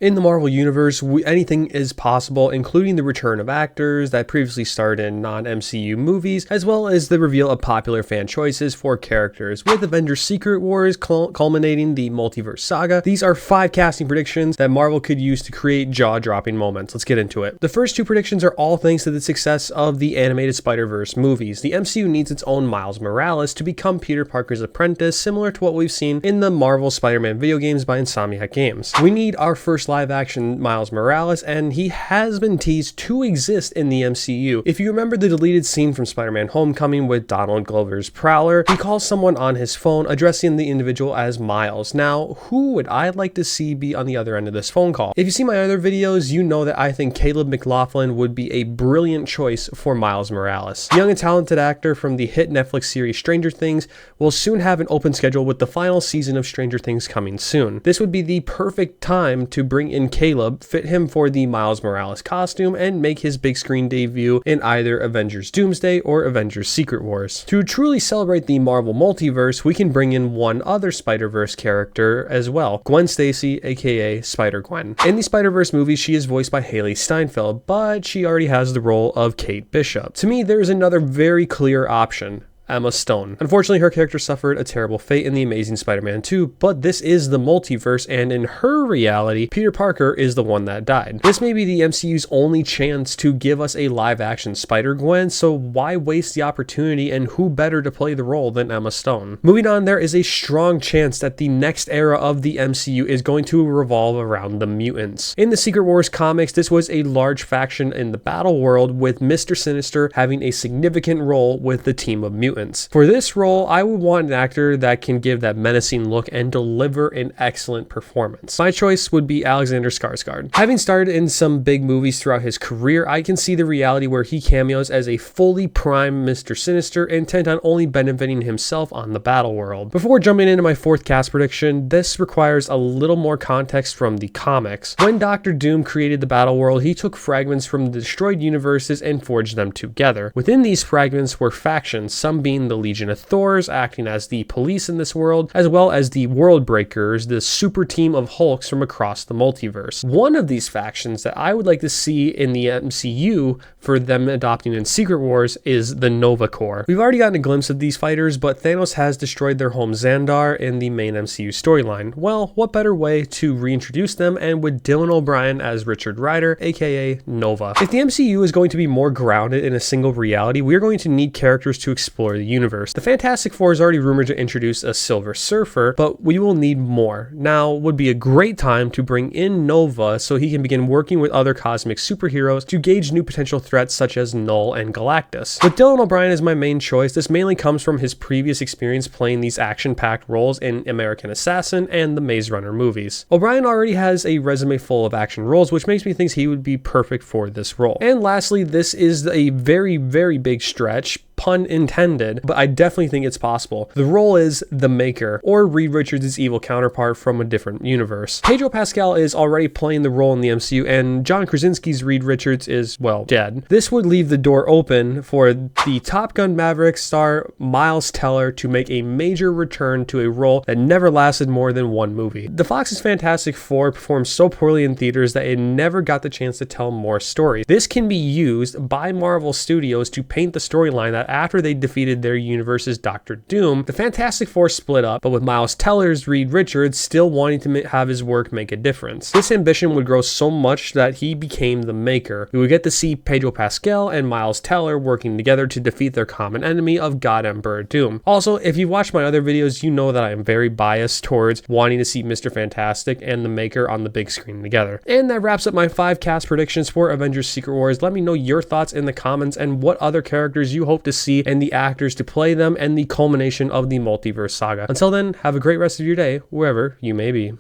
In the Marvel Universe, anything is possible, including the return of actors that previously starred in non-MCU movies, as well as the reveal of popular fan choices for characters, with Avengers Secret Wars culminating the Multiverse Saga. These are 5 casting predictions that Marvel could use to create jaw-dropping moments. Let's get into it. The first 2 predictions are all thanks to the success of the animated Spider-Verse movies. The MCU needs its own Miles Morales to become Peter Parker's apprentice, similar to what we've seen in the Marvel Spider-Man video games by Insomniac Games. We need our first live-action Miles Morales, and he has been teased to exist in the MCU. If you remember the deleted scene from Spider-Man Homecoming with Donald Glover's Prowler, he calls someone on his phone addressing the individual as Miles. Now, who would I like to see be on the other end of this phone call? If you see my other videos, you know that I think Caleb McLaughlin would be a brilliant choice for Miles Morales. The young and talented actor from the hit Netflix series Stranger Things will soon have an open schedule with the final season of Stranger Things coming soon. This would be the perfect time to bring in Caleb, fit him for the Miles Morales costume, and make his big screen debut in either Avengers Doomsday or Avengers Secret Wars. To truly celebrate the Marvel multiverse, we can bring in one other Spider-Verse character as well, Gwen Stacy, aka Spider-Gwen. In the Spider-Verse movies, she is voiced by Haley Steinfeld, but she already has the role of Kate Bishop. To me, there is another very clear option: Emma Stone. Unfortunately, her character suffered a terrible fate in The Amazing Spider-Man 2, but this is the multiverse, and in her reality, Peter Parker is the one that died. This may be the MCU's only chance to give us a live-action Spider-Gwen, so why waste the opportunity, and who better to play the role than Emma Stone? Moving on, there is a strong chance that the next era of the MCU is going to revolve around the mutants. In the Secret Wars comics, this was a large faction in the battle world, with Mr. Sinister having a significant role with the team of mutants. For this role, I would want an actor that can give that menacing look and deliver an excellent performance. My choice would be Alexander Skarsgård. Having starred in some big movies throughout his career, I can see the reality where he cameos as a fully primed Mr. Sinister, intent on only benefiting himself on the battle world. Before jumping into my 4th cast prediction, this requires a little more context from the comics. When Dr. Doom created the battle world, he took fragments from the destroyed universes and forged them together. Within these fragments were factions, some being the Legion of Thors, acting as the police in this world, as well as the World Breakers, the super team of Hulks from across the multiverse. One of these factions that I would like to see in the MCU for them adopting in Secret Wars is the Nova Corps. We've already gotten a glimpse of these fighters, but Thanos has destroyed their home Xandar in the main MCU storyline. Well, what better way to reintroduce them, and with Dylan O'Brien as Richard Rider, aka Nova. If the MCU is going to be more grounded in a single reality, we are going to need characters to explore the universe. The Fantastic Four is already rumored to introduce a Silver Surfer, but we will need more. Now would be a great time to bring in Nova so he can begin working with other cosmic superheroes to gauge new potential threats such as Null and Galactus. With Dylan O'Brien as my main choice, this mainly comes from his previous experience playing these action-packed roles in American Assassin and the Maze Runner movies. O'Brien already has a resume full of action roles, which makes me think he would be perfect for this role. And lastly, this is a very, very big stretch, pun intended, but I definitely think it's possible. The role is the Maker, or Reed Richards' evil counterpart from a different universe. Pedro Pascal is already playing the role in the MCU, and John Krasinski's Reed Richards is, well, dead. This would leave the door open for the Top Gun Maverick star Miles Teller to make a major return to a role that never lasted more than 1 movie. The Fox's Fantastic Four performed so poorly in theaters that it never got the chance to tell more stories. This can be used by Marvel Studios to paint the storyline that after they defeated their universe's Dr. Doom, the Fantastic Four split up, but with Miles Teller's Reed Richards still wanting to have his work make a difference. This ambition would grow so much that he became the Maker. We would get to see Pedro Pascal and Miles Teller working together to defeat their common enemy of God Emperor Doom. Also, if you've watched my other videos, you know that I am very biased towards wanting to see Mr. Fantastic and the Maker on the big screen together. And that wraps up my 5 cast predictions for Avengers Secret Wars. Let me know your thoughts in the comments and what other characters you hope to see and the actors to play them, and the culmination of the Multiverse Saga. Until then, have a great rest of your day, wherever you may be.